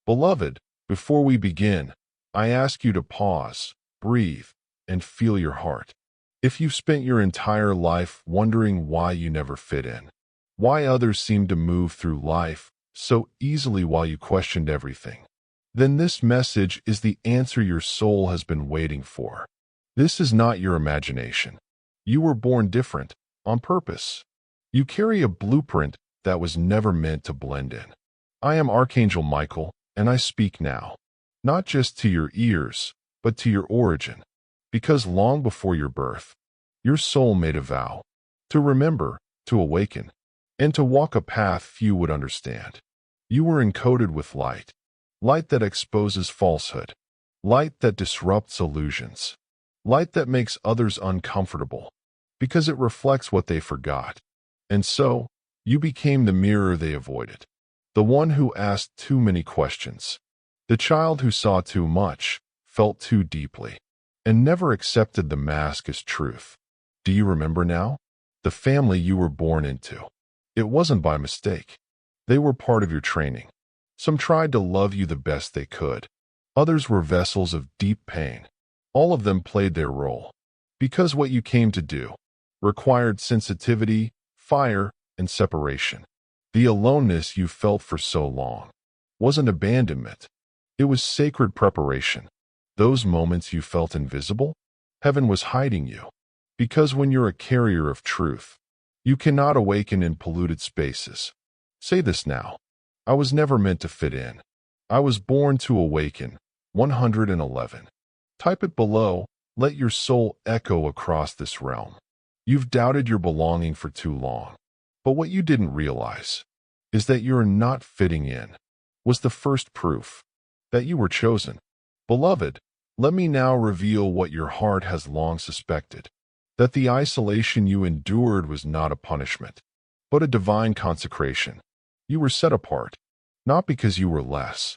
Beloved, before we begin, I ask you to pause, breathe, and feel your heart. If you've spent your entire life wondering why you never fit in, why others seem to move through life so easily while you questioned everything, then this message is the answer your soul has been waiting for. This is not your imagination. You were born different, on purpose. You carry a blueprint that was never meant to blend in. I am Archangel Michael, and I speak now, not just to your ears, but to your origin. Because long before your birth, your soul made a vow to remember, to awaken, and to walk a path few would understand. You were encoded with light, light that exposes falsehood, light that disrupts illusions, light that makes others uncomfortable, because it reflects what they forgot. And so, you became the mirror they avoided, the one who asked too many questions, the child who saw too much, felt too deeply, and never accepted the mask as truth. Do you remember now? The family you were born into. It wasn't by mistake. They were part of your training. Some tried to love you the best they could. Others were vessels of deep pain. All of them played their role. Because what you came to do required sensitivity, fire, and separation. The aloneness you felt for so long wasn't abandonment. It was sacred preparation. Those moments you felt invisible, heaven was hiding you. Because when you're a carrier of truth, you cannot awaken in polluted spaces. Say this now. I was never meant to fit in. I was born to awaken. 111. Type it below. Let your soul echo across this realm. You've doubted your belonging for too long. But what you didn't realize is that you're not fitting in was the first proof that you were chosen. Beloved, let me now reveal what your heart has long suspected, that the isolation you endured was not a punishment, but a divine consecration. You were set apart, not because you were less,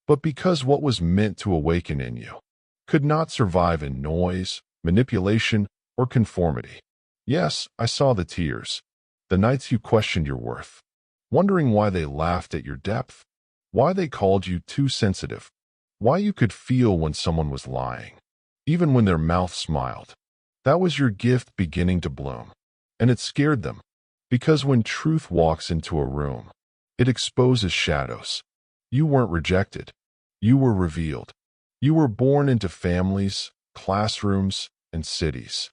but because what was meant to awaken in you could not survive in noise, manipulation, or conformity. Yes, I saw the tears, the nights you questioned your worth, wondering why they laughed at your depth, why they called you too sensitive, why you could feel when someone was lying, even when their mouth smiled. That was your gift beginning to bloom, and it scared them, because when truth walks into a room, it exposes shadows. You weren't rejected. You were revealed. You were born into families, classrooms, and cities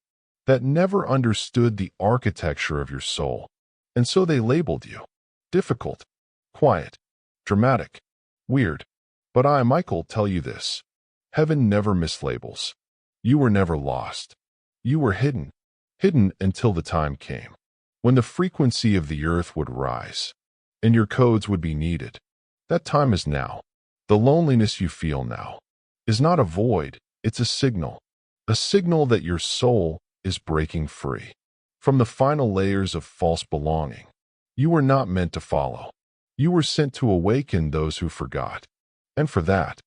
that never understood the architecture of your soul, and so they labeled you difficult, quiet, dramatic, weird. But I, Michael, tell you this. Heaven never mislabels. You were never lost. You were hidden until the time came when the frequency of the earth would rise and your codes would be needed. That time is now. The loneliness you feel now is not a void, it's a signal that your soul is breaking free from the final layers of false belonging. You were not meant to follow. You were sent to awaken those who forgot. And for that,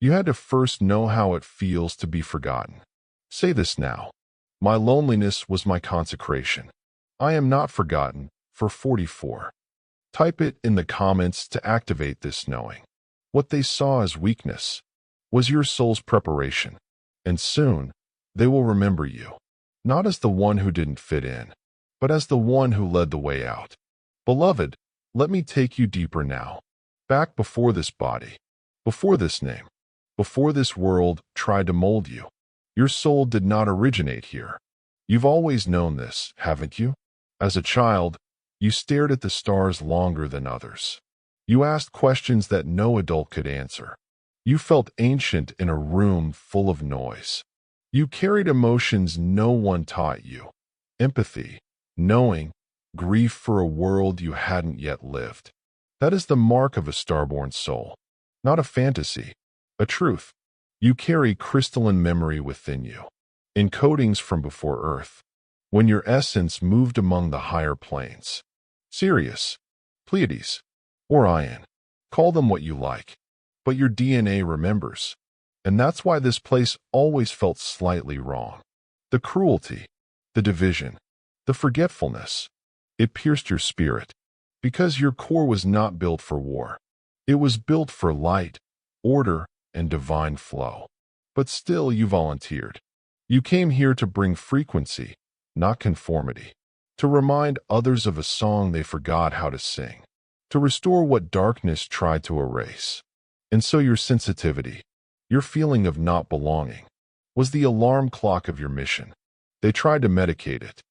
you had to first know how it feels to be forgotten. Say this now. My loneliness was my consecration. I am not forgotten. For 44. Type it in the comments to activate this knowing. What they saw as weakness was your soul's preparation. And soon, they will remember you, not as the one who didn't fit in, but as the one who led the way out. Beloved, let me take you deeper now. Back before this body, before this name, before this world tried to mold you. Your soul did not originate here. You've always known this, haven't you? As a child, you stared at the stars longer than others. You asked questions that no adult could answer. You felt ancient in a room full of noise. You carried emotions no one taught you. Empathy, knowing, grief for a world you hadn't yet lived. That is the mark of a starborn soul, not a fantasy, a truth. You carry crystalline memory within you, encodings from before Earth, when your essence moved among the higher planes. Sirius, Pleiades, Orion, call them what you like, but your DNA remembers. And that's why this place always felt slightly wrong. The cruelty, the division, the forgetfulness. It pierced your spirit, because your core was not built for war. It was built for light, order, and divine flow. But still, you volunteered. You came here to bring frequency, not conformity. To remind others of a song they forgot how to sing. To restore what darkness tried to erase. And so your sensitivity, your feeling of not belonging, was the alarm clock of your mission. They tried to medicate it,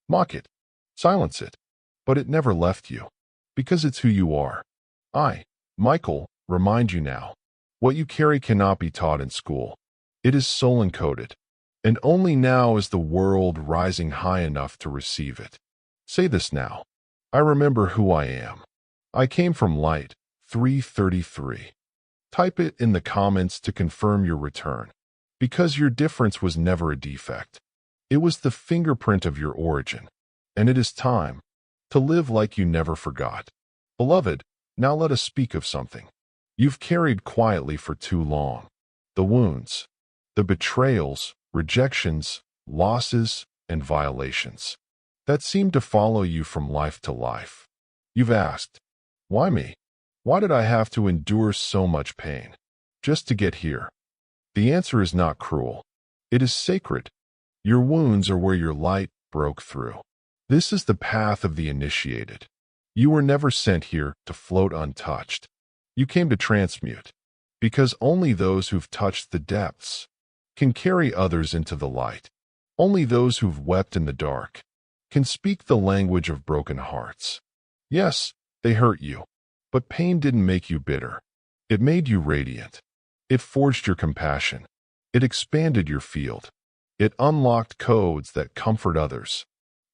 mock it, silence it, but it never left you. Because it's who you are. I, Michael, remind you now. What you carry cannot be taught in school. It is soul-encoded. And only now is the world rising high enough to receive it. Say this now. I remember who I am. I came from light, 333. Type it in the comments to confirm your return. Because your difference was never a defect. It was the fingerprint of your origin. And it is time to live like you never forgot. Beloved, now let us speak of something you've carried quietly for too long. The wounds, the betrayals, rejections, losses, and violations that seem to follow you from life to life. You've asked, why me? Why did I have to endure so much pain just to get here? The answer is not cruel. It is sacred. Your wounds are where your light broke through. This is the path of the initiated. You were never sent here to float untouched. You came to transmute, because only those who've touched the depths can carry others into the light. Only those who've wept in the dark can speak the language of broken hearts. Yes, they hurt you, but pain didn't make you bitter. It made you radiant. It forged your compassion. It expanded your field. It unlocked codes that comfort others.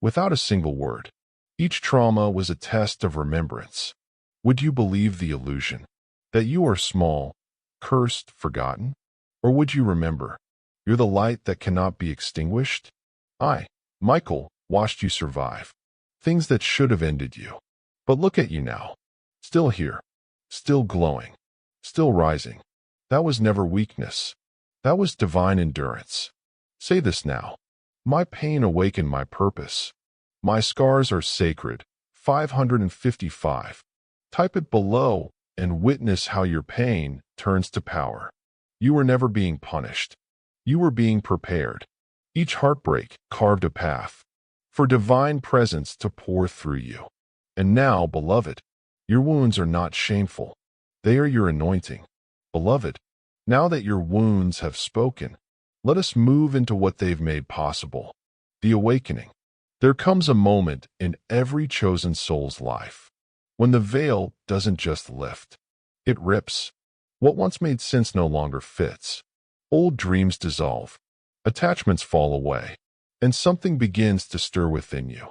Without a single word, each trauma was a test of remembrance. Would you believe the illusion that you are small, cursed, forgotten? Or would you remember you're the light that cannot be extinguished? I, Michael, watched you survive things that should have ended you. But look at you now, still here, still glowing, still rising. That was never weakness. That was divine endurance. Say this now. My pain awakened my purpose. My scars are sacred. 555. Type it below and witness how your pain turns to power. You were never being punished. You were being prepared. Each heartbreak carved a path for divine presence to pour through you. And now, beloved, your wounds are not shameful. They are your anointing. Beloved, now that your wounds have spoken, let us move into what they've made possible. The awakening. There comes a moment in every chosen soul's life when the veil doesn't just lift. It rips. What once made sense no longer fits. Old dreams dissolve. Attachments fall away. And something begins to stir within you.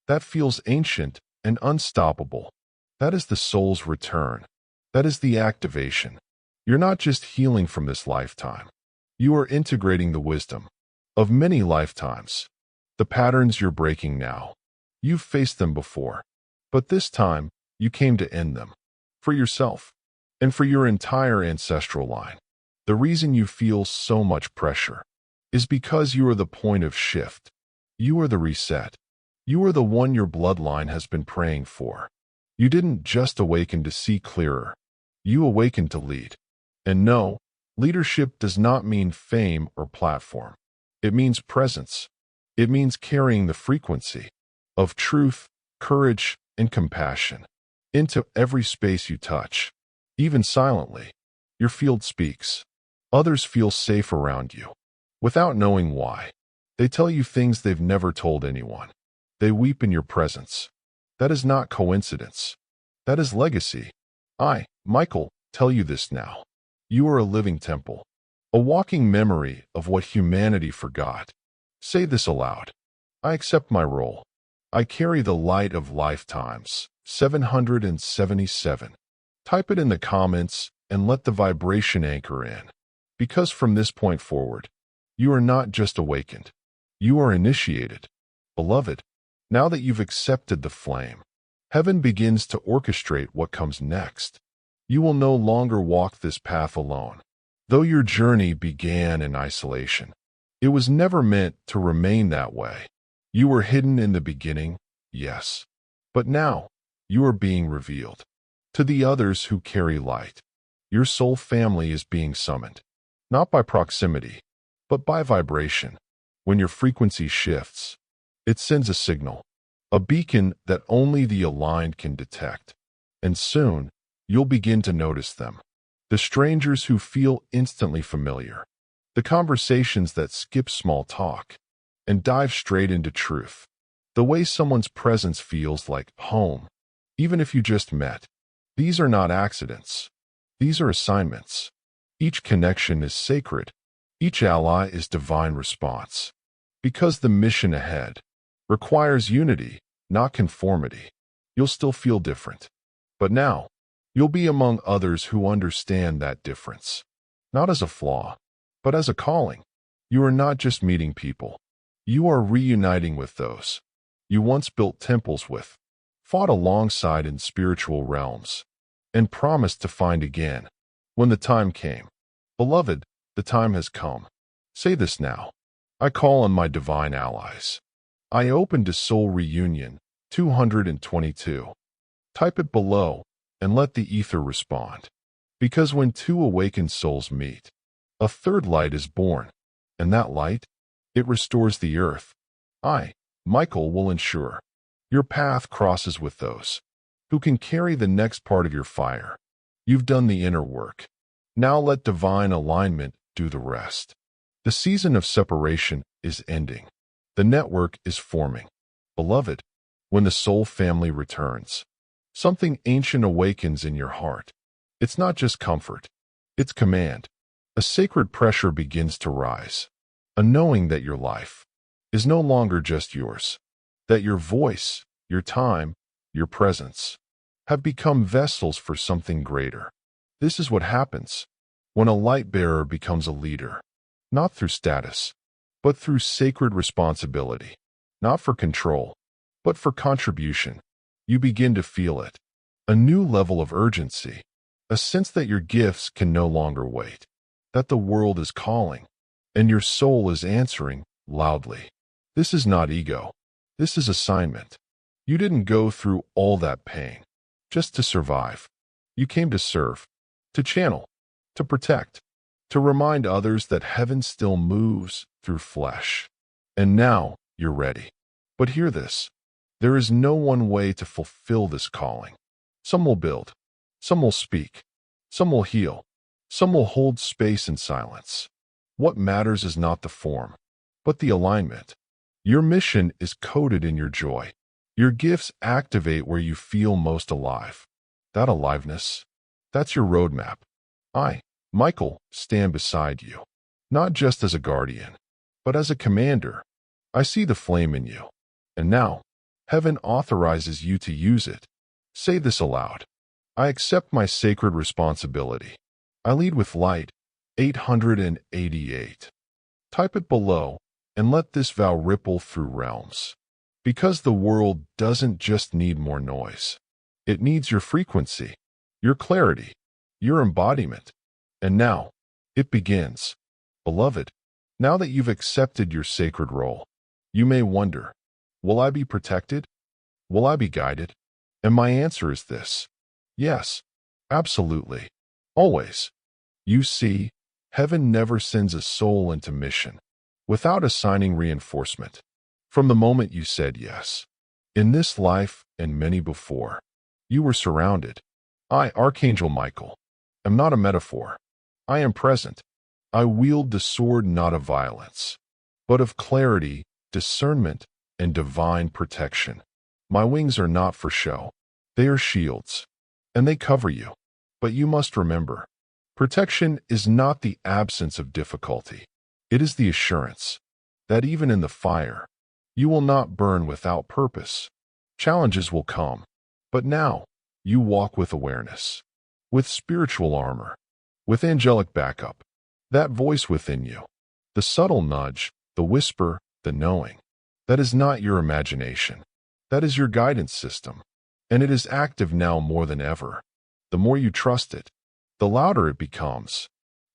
That feels ancient and unstoppable. That is the soul's return. That is the activation. You're not just healing from this lifetime. You are integrating the wisdom of many lifetimes. The patterns you're breaking now. You've faced them before. But this time, you came to end them. For yourself. And for your entire ancestral line. The reason you feel so much pressure is because you are the point of shift. You are the reset. You are the one your bloodline has been praying for. You didn't just awaken to see clearer. You awakened to lead. And no, leadership does not mean fame or platform. It means presence. It means carrying the frequency of truth, courage, and compassion into every space you touch. Even silently, your field speaks. Others feel safe around you. Without knowing why, they tell you things they've never told anyone. They weep in your presence. That is not coincidence. That is legacy. I, Michael, tell you this now. You are a living temple, a walking memory of what humanity forgot. Say this aloud. I accept my role. I carry the light of lifetimes. 777. Type it in the comments and let the vibration anchor in. Because from this point forward, you are not just awakened. You are initiated. Beloved, now that you've accepted the flame, heaven begins to orchestrate what comes next. You will no longer walk this path alone. Though your journey began in isolation, it was never meant to remain that way. You were hidden in the beginning, yes. But now, you are being revealed to the others who carry light. Your soul family is being summoned, not by proximity, but by vibration. When your frequency shifts, it sends a signal, a beacon that only the aligned can detect. And soon, you'll begin to notice them. The strangers who feel instantly familiar. The conversations that skip small talk and dive straight into truth. The way someone's presence feels like home, even if you just met. These are not accidents. These are assignments. Each connection is sacred. Each ally is divine response. Because the mission ahead requires unity, not conformity. You'll still feel different. But now, you'll be among others who understand that difference. Not as a flaw, but as a calling. You are not just meeting people. You are reuniting with those you once built temples with, fought alongside in spiritual realms, and promised to find again when the time came. Beloved, the time has come. Say this now. I call on my divine allies. I open to Soul Reunion 222. Type it below and let the ether respond. Because when two awakened souls meet, a third light is born, and that light, it restores the earth. I, Michael, will ensure your path crosses with those who can carry the next part of your fire. You've done the inner work. Now let divine alignment do the rest. The season of separation is ending. The network is forming. Beloved, when the soul family returns, something ancient awakens in your heart. It's not just comfort. It's command. A sacred pressure begins to rise. A knowing that your life is no longer just yours. That your voice, your time, your presence have become vessels for something greater. This is what happens when a light bearer becomes a leader. Not through status, but through sacred responsibility. Not for control, but for contribution. You begin to feel it. A new level of urgency. A sense that your gifts can no longer wait. That the world is calling, and your soul is answering loudly. This is not ego. This is assignment. You didn't go through all that pain just to survive. You came to serve, to channel, to protect, to remind others that heaven still moves through flesh. And now you're ready. But hear this. There is no one way to fulfill this calling. Some will build. Some will speak. Some will heal. Some will hold space in silence. What matters is not the form, but the alignment. Your mission is coded in your joy. Your gifts activate where you feel most alive. That aliveness, that's your roadmap. I, Michael, stand beside you, not just as a guardian, but as a commander. I see the flame in you. And now, heaven authorizes you to use it. Say this aloud. I accept my sacred responsibility. I lead with light. 888. Type it below and let this vow ripple through realms. Because the world doesn't just need more noise. It needs your frequency, your clarity, your embodiment. And now, it begins. Beloved, now that you've accepted your sacred role, you may wonder, will I be protected? Will I be guided? And my answer is this. Yes, absolutely. Always. You see, heaven never sends a soul into mission without assigning reinforcement. From the moment you said yes, in this life and many before, you were surrounded. I, Archangel Michael, am not a metaphor. I am present. I wield the sword not of violence, but of clarity, discernment, and divine protection. My wings are not for show. They are shields, and they cover you. But you must remember, protection is not the absence of difficulty. It is the assurance that even in the fire, you will not burn without purpose. Challenges will come, but now you walk with awareness, with spiritual armor, with angelic backup, that voice within you, the subtle nudge, the whisper, the knowing. That is not your imagination. That is your guidance system, and it is active now more than ever. The more you trust it, the louder it becomes.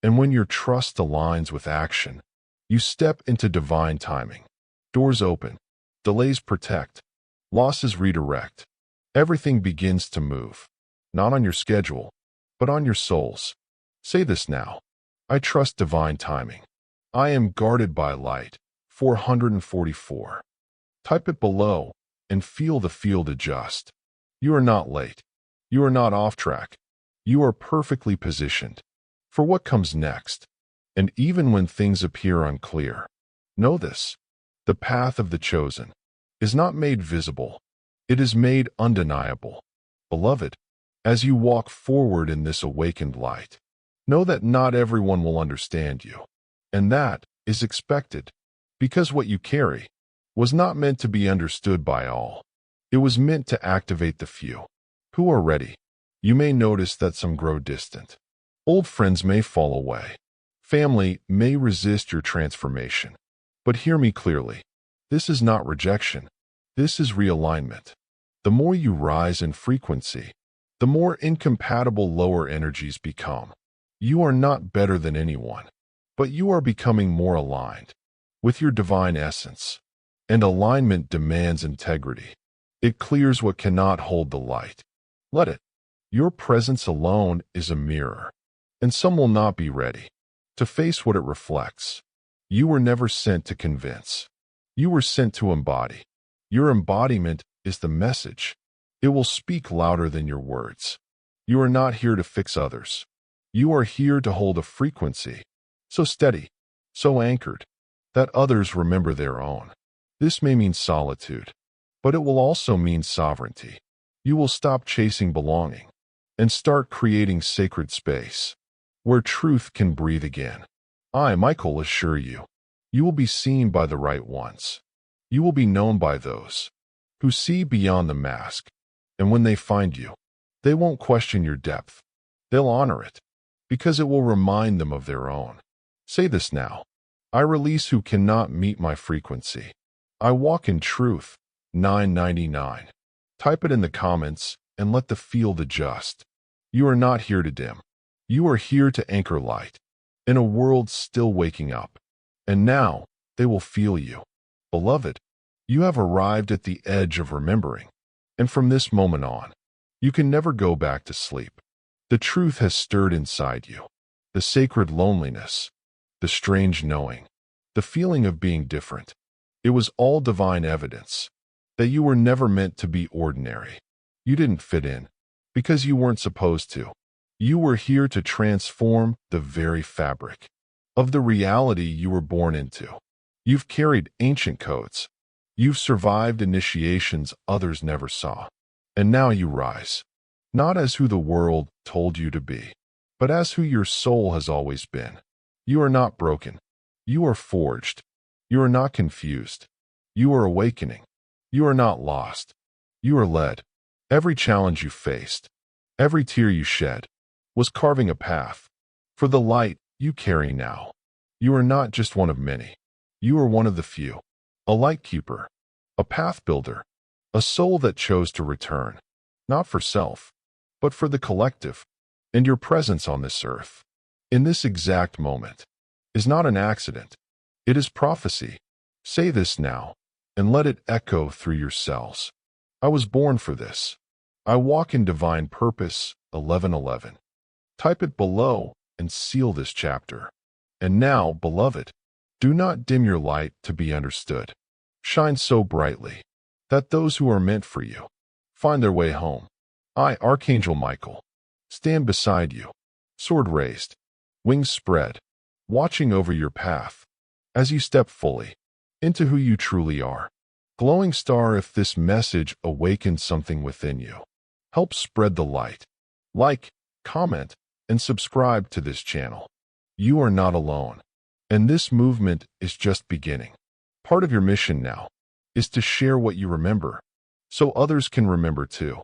And when your trust aligns with action, you step into divine timing. Doors open, delays protect, losses redirect. Everything begins to move, not on your schedule, but on your soul's. Say this now. I trust divine timing. I am guarded by light. 444. Type it below and feel the field adjust. You are not late. You are not off track. You are perfectly positioned for what comes next. And even when things appear unclear, know this: the path of the chosen is not made visible. It is made undeniable. Beloved, as you walk forward in this awakened light, know that not everyone will understand you. And that is expected, because what you carry was not meant to be understood by all. It was meant to activate the few who are ready. You may notice that some grow distant. Old friends may fall away. Family may resist your transformation. But hear me clearly. This is not rejection. This is realignment. The more you rise in frequency, the more incompatible lower energies become. You are not better than anyone, but you are becoming more aligned with your divine essence. And alignment demands integrity. It clears what cannot hold the light. Let it. Your presence alone is a mirror, and some will not be ready to face what it reflects. You were never sent to convince. You were sent to embody. Your embodiment is the message. It will speak louder than your words. You are not here to fix others. You are here to hold a frequency so steady, so anchored, that others remember their own. This may mean solitude, but it will also mean sovereignty. You will stop chasing belonging and start creating sacred space where truth can breathe again. I, Michael, assure you, you will be seen by the right ones. You will be known by those who see beyond the mask. And when they find you, they won't question your depth. They'll honor it, because it will remind them of their own. Say this now. I release who cannot meet my frequency. I walk in truth. 999. Type it in the comments and let the field adjust. You are not here to dim. You are here to anchor light in a world still waking up. And now they will feel you. Beloved, you have arrived at the edge of remembering. And from this moment on, you can never go back to sleep. The truth has stirred inside you. The sacred loneliness, the strange knowing, the feeling of being different. It was all divine evidence that you were never meant to be ordinary. You didn't fit in because you weren't supposed to. You were here to transform the very fabric of the reality you were born into. You've carried ancient codes. You've survived initiations others never saw. And now you rise, not as who the world told you to be, but as who your soul has always been. You are not broken. You are forged. You are not confused. You are awakening. You are not lost. You are led. Every challenge you faced, every tear you shed, was carving a path for the light you carry now. You are not just one of many. You are one of the few. A light keeper, a path builder, a soul that chose to return, not for self, but for the collective. And your presence on this earth, in this exact moment, is not an accident. It is prophecy. Say this now, and let it echo through your cells. I was born for this. I walk in divine purpose. 1111. Type it below and seal this chapter. And now, beloved, do not dim your light to be understood. Shine so brightly that those who are meant for you find their way home. I, Archangel Michael, stand beside you, sword raised, wings spread, watching over your path as you step fully into who you truly are. Glowing star, if this message awakens something within you, help spread the light. Like, comment, and subscribe to this channel. You are not alone, and this movement is just beginning. Part of your mission now is to share what you remember so others can remember too.